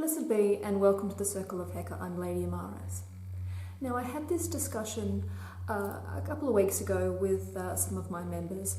Blessed be and welcome to the Circle of Heka. I'm Lady Amaris. Now, I had this discussion a couple of weeks ago with some of my members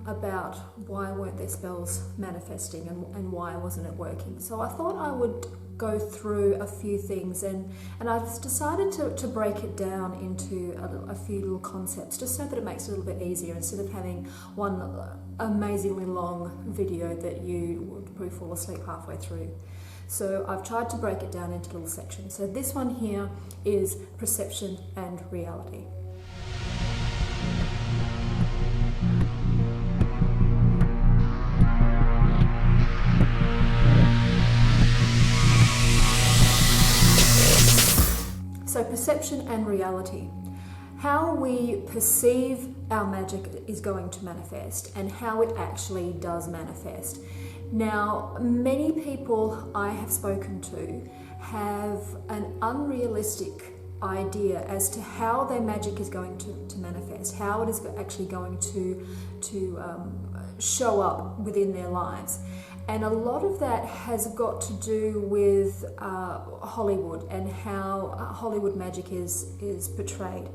about why weren't their spells manifesting and why wasn't it working. So I thought I would go through a few things and I've decided to break it down into a few little concepts just so that it makes it a little bit easier instead of having one amazingly long video that you would probably fall asleep halfway through. So I've tried to break it down into little sections. So this one here is perception and reality. So perception and reality. How we perceive our magic is going to manifest and how it actually does manifest. Now, many people I have spoken to have an unrealistic idea as to how their magic is going to manifest, how it is actually going to show up within their lives. And a lot of that has got to do with Hollywood and how Hollywood magic is portrayed.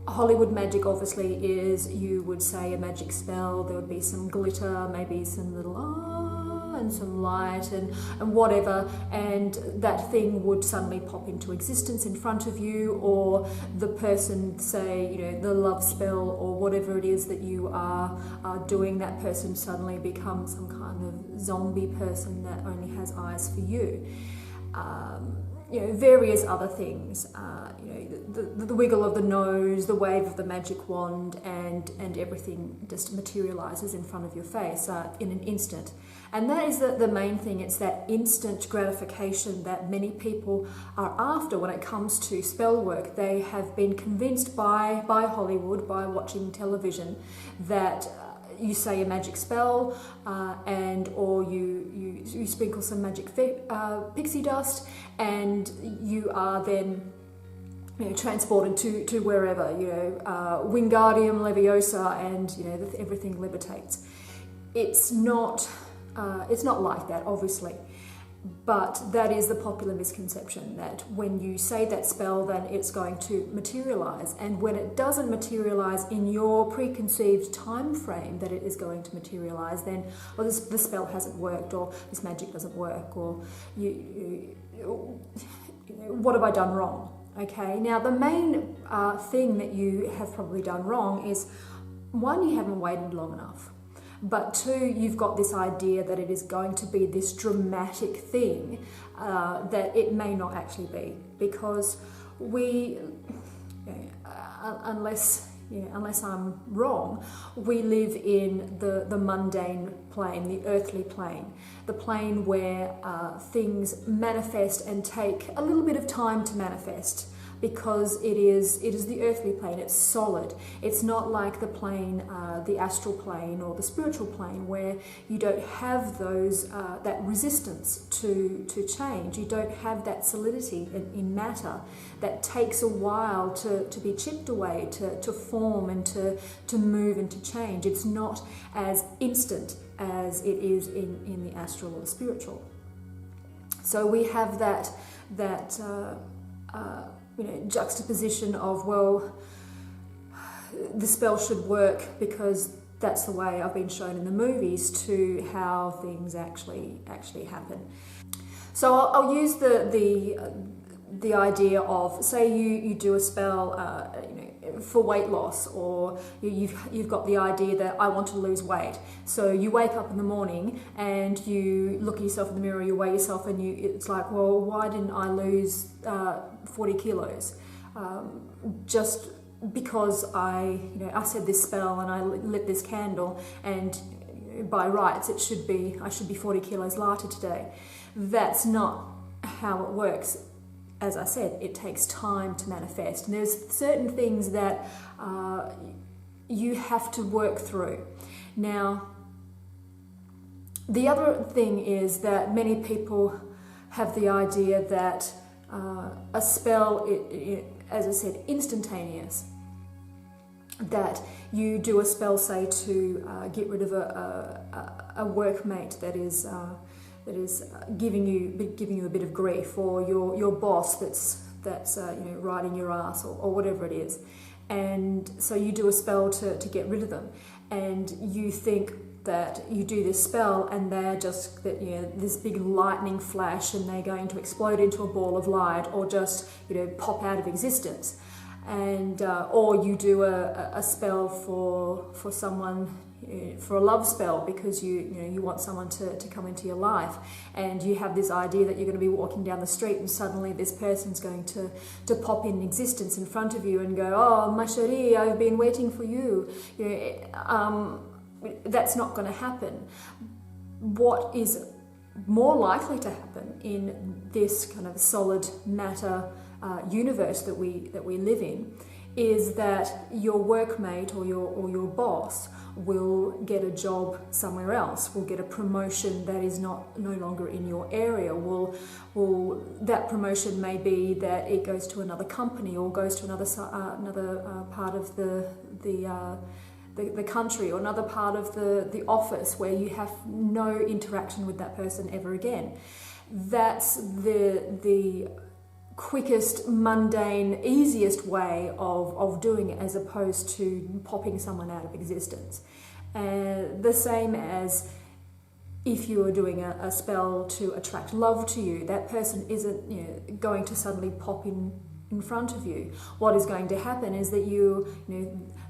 Hollywood magic obviously is, you would say, a magic spell. There would be some glitter, maybe some little and some light and whatever, and that thing would suddenly pop into existence in front of you, or the person, say, the love spell or whatever it is that you are doing, that person suddenly becomes some kind of zombie person that only has eyes for you. Various other things, the wiggle of the nose, the wave of the magic wand, and everything just materializes in front of your face in an instant. And that is the main thing. It's that instant gratification that many people are after when it comes to spell work. They have been convinced by Hollywood, by watching television, that you say a magic spell or you sprinkle some magic pixie dust, and you are then transported to wherever, Wingardium Leviosa, and everything levitates. It's not like that, obviously. But that is the popular misconception, that when you say that spell, then it's going to materialize. And when it doesn't materialize in your preconceived time frame that it is going to materialize, then, well, the spell hasn't worked, or this magic doesn't work, or what have I done wrong? Okay, now the main thing that you have probably done wrong is, one, you haven't waited long enough. But two, you've got this idea that it is going to be this dramatic thing that it may not actually be, because we, unless I'm wrong, we live in the mundane plane, the earthly plane, the plane where things manifest and take a little bit of time to manifest, because it is the earthly plane. It's solid. It's not like the plane, the astral plane or the spiritual plane, where you don't have those that resistance to change. You don't have that solidity in matter that takes a while to be chipped away, to form and to move and to change. It's not as instant as it is in the astral or the spiritual. So we have that juxtaposition of, well, the spell should work because that's the way I've been shown in the movies, to how things actually happen. So I'll use the idea of, say you do a spell for weight loss, or you've got the idea that I want to lose weight. So you wake up in the morning and you look at yourself in the mirror, you weigh yourself, and it's like, well, why didn't I lose 40 kilos? Just because I said this spell and I lit this candle, and by rights I should be 40 kilos lighter today. That's not how it works. As I said, it takes time to manifest. And there's certain things that you have to work through. Now, the other thing is that many people have the idea that a spell, as I said, instantaneous. That you do a spell, say, to get rid of a workmate that is giving you a bit of grief, or your boss that's riding your ass, or whatever it is. And so you do a spell to get rid of them, and you think that you do this spell and they're just this big lightning flash and they're going to explode into a ball of light, or just pop out of existence. And or you do a spell for someone, for a love spell, because you want someone to come into your life, and you have this idea that you're going to be walking down the street and suddenly this person's going to pop in existence in front of you and go, "Oh, ma chérie, I've been waiting for you." That's not going to happen. What is more likely to happen in this kind of solid matter universe that we live in is that your workmate or your boss will get a job somewhere else, will get a promotion that is no longer in your area. That promotion may be that it goes to another company, or goes to another part of the country, or another part of the office, where you have no interaction with that person ever again. That's the quickest, mundane, easiest way of doing it, as opposed to popping someone out of existence. The same as if you are doing a spell to attract love to you, that person isn't going to suddenly pop in front of you. What is going to happen is that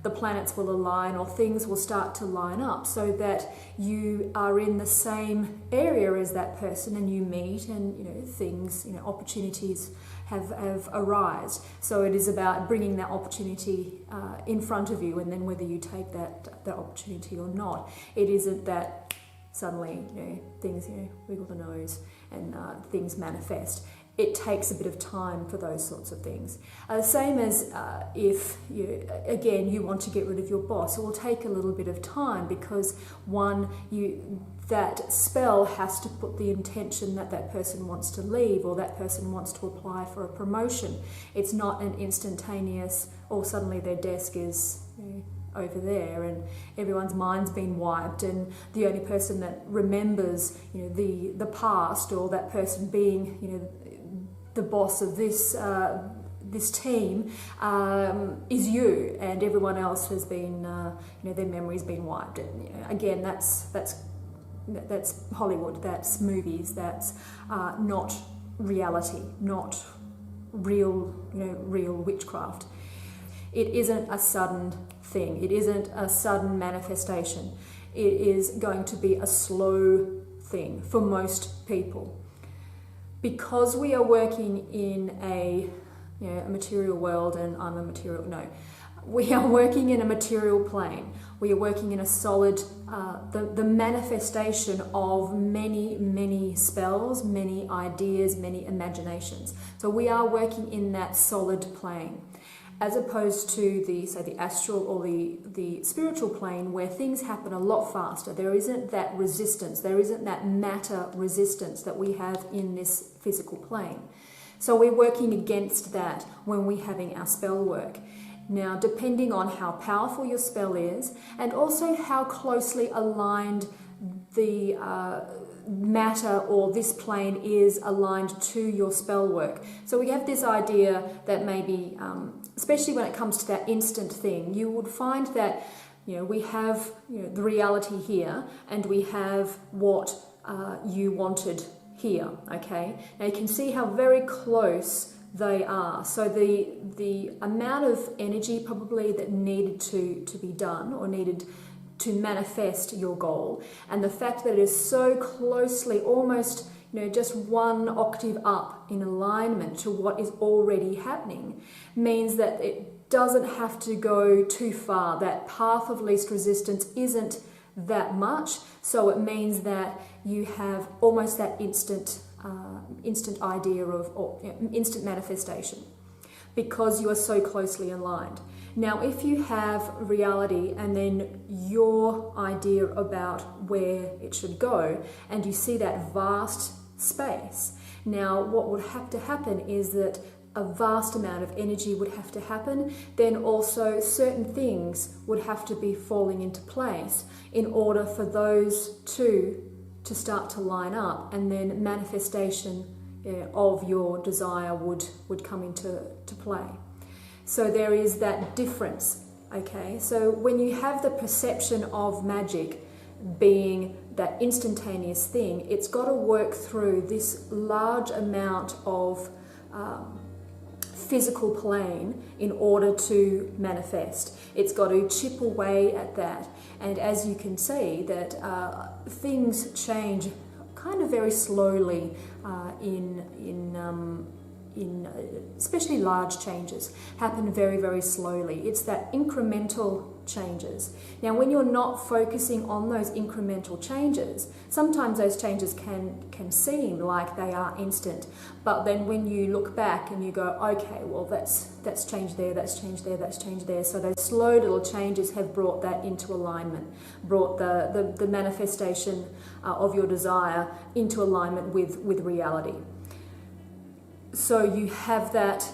the planets will align, or things will start to line up, so that you are in the same area as that person, and you meet, and things, opportunities have arise. So it is about bringing that opportunity in front of you, and then whether you take that opportunity or not. It isn't that suddenly things wiggle the nose and things manifest. It takes a bit of time for those sorts of things. Same as if you want to get rid of your boss, it will take a little bit of time, because that spell has to put the intention that that person wants to leave, or that person wants to apply for a promotion. It's not an instantaneous, or suddenly their desk is over there and everyone's mind's been wiped, and the only person that remembers the past, or that person being the boss of this team is you, and everyone else has been their memory's been wiped. And again, that's Hollywood, that's movies, that's not reality, not real witchcraft. It isn't a sudden thing. It isn't a sudden manifestation. It is going to be a slow thing for most people. Because we are working in a material world, and we are working in a material plane. We are working in a solid, the manifestation of many spells, many ideas, many imaginations. So we are working in that solid plane, as opposed to the astral or the spiritual plane, where things happen a lot faster. There isn't that resistance, there isn't that matter resistance that we have in this physical plane. So we're working against that when we're having our spell work. Now, depending on how powerful your spell is, and also how closely aligned the matter or this plane is aligned to your spell work. So we have this idea that maybe, especially when it comes to that instant thing, you would find that we have the reality here, and we have what you wanted here. Okay, now you can see how very close they are. So the amount of energy probably that needed to be done, or needed to manifest your goal, and the fact that it is so closely, almost just one octave up in alignment to what is already happening, means that it doesn't have to go too far. That path of least resistance isn't that much, so it means that you have almost that instant idea of, or instant manifestation, because you are so closely aligned. Now, if you have reality and then your idea about where it should go, and you see that vast space, now what would have to happen is that a vast amount of energy would have to happen. Then also certain things would have to be falling into place in order for those two to start to line up, and then manifestation of your desire would come into play. So there is that difference, okay? So when you have the perception of magic being that instantaneous thing, it's got to work through this large amount of physical plane in order to manifest. It's got to chip away at that. And as you can see, that things change kind of very slowly especially large changes happen very, very slowly. It's that incremental changes. Now, when you're not focusing on those incremental changes, sometimes those changes can seem like they are instant. But then when you look back and you go, okay, well, that's changed there, that's changed there, that's changed there. So those slow little changes have brought that into alignment, brought the manifestation of your desire into alignment with reality. So you have that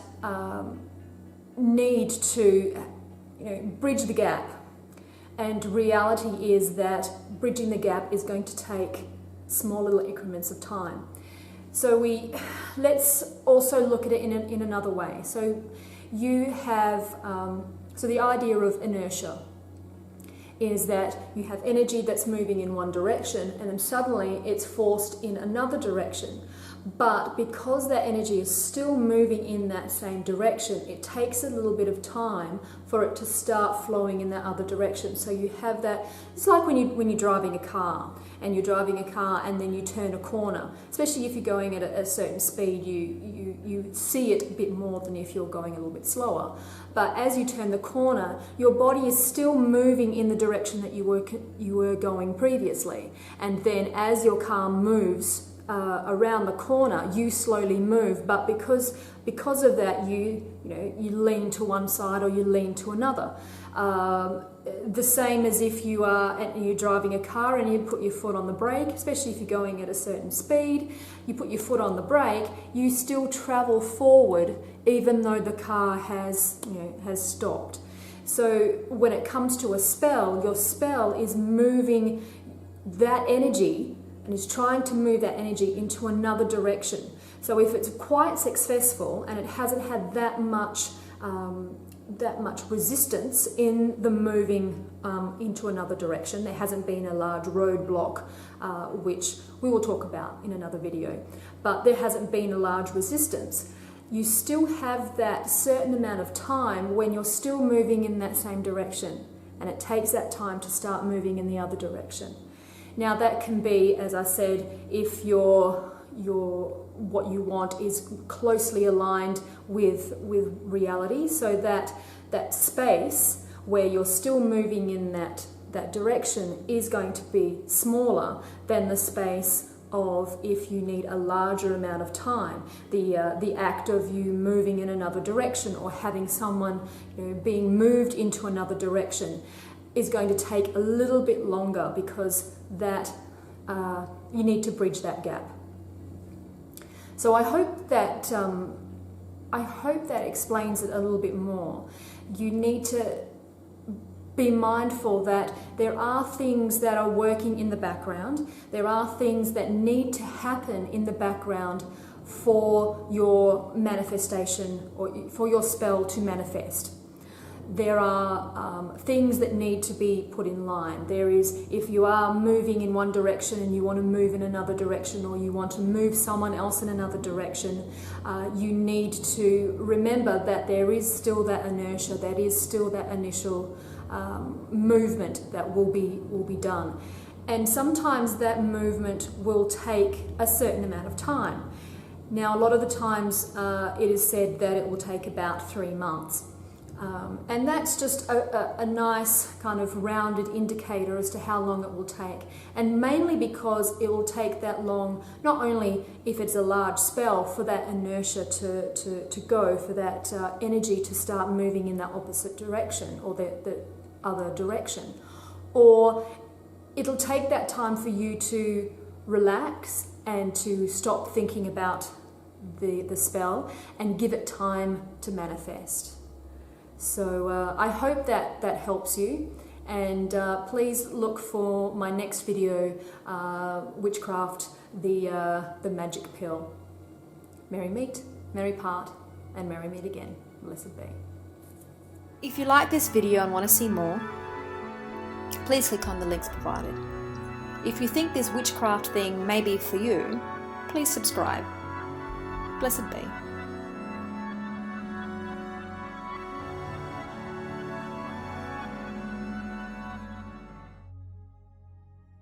need to bridge the gap, and reality is that bridging the gap is going to take small little increments of time. So let's also look at it in another way. So you have so the idea of inertia is that you have energy that's moving in one direction and then suddenly it's forced in another direction. But because that energy is still moving in that same direction, it takes a little bit of time for it to start flowing in that other direction. So you have that, it's like when you're driving a car and then you turn a corner, especially if you're going at a certain speed, you see it a bit more than if you're going a little bit slower. But as you turn the corner, your body is still moving in the direction that you were going previously. And then as your car moves around the corner, you slowly move, but because of that, you lean to one side or you lean to another. The same as if you're driving a car and you put your foot on the brake, especially if you're going at a certain speed, you put your foot on the brake, you still travel forward even though the car has stopped. So when it comes to a spell, your spell is moving that energy and is trying to move that energy into another direction. So if it's quite successful and it hasn't had that much resistance in the moving into another direction, there hasn't been a large roadblock, which we will talk about in another video, but there hasn't been a large resistance, you still have that certain amount of time when you're still moving in that same direction, and it takes that time to start moving in the other direction. Now that can be, as I said, if what you want is closely aligned with reality, so that space where you're still moving in that direction is going to be smaller than the space of if you need a larger amount of time. The act of you moving in another direction or having someone being moved into another direction is going to take a little bit longer because that you need to bridge that gap. So I hope that explains it a little bit more. You need to be mindful that there are things that are working in the background. There are things that need to happen in the background for your manifestation or for your spell to manifest. There are things that need to be put in line. There is, if you are moving in one direction and you want to move in another direction, or you want to move someone else in another direction, you need to remember that there is still that inertia, that is still that initial movement that will be done. And sometimes that movement will take a certain amount of time. Now, a lot of the times it is said that it will take about 3 months. And that's just a nice kind of rounded indicator as to how long it will take. And mainly because it will take that long, not only if it's a large spell, for that inertia to go, for that energy to start moving in that opposite direction or the other direction. Or it'll take that time for you to relax and to stop thinking about the spell and give it time to manifest. So I hope that helps you, And please look for my next video, Witchcraft, the Magic Pill. Merry meet, merry part, and merry meet again. Blessed be. If you like this video and want to see more, please click on the links provided. If you think this witchcraft thing may be for you, please subscribe. Blessed be.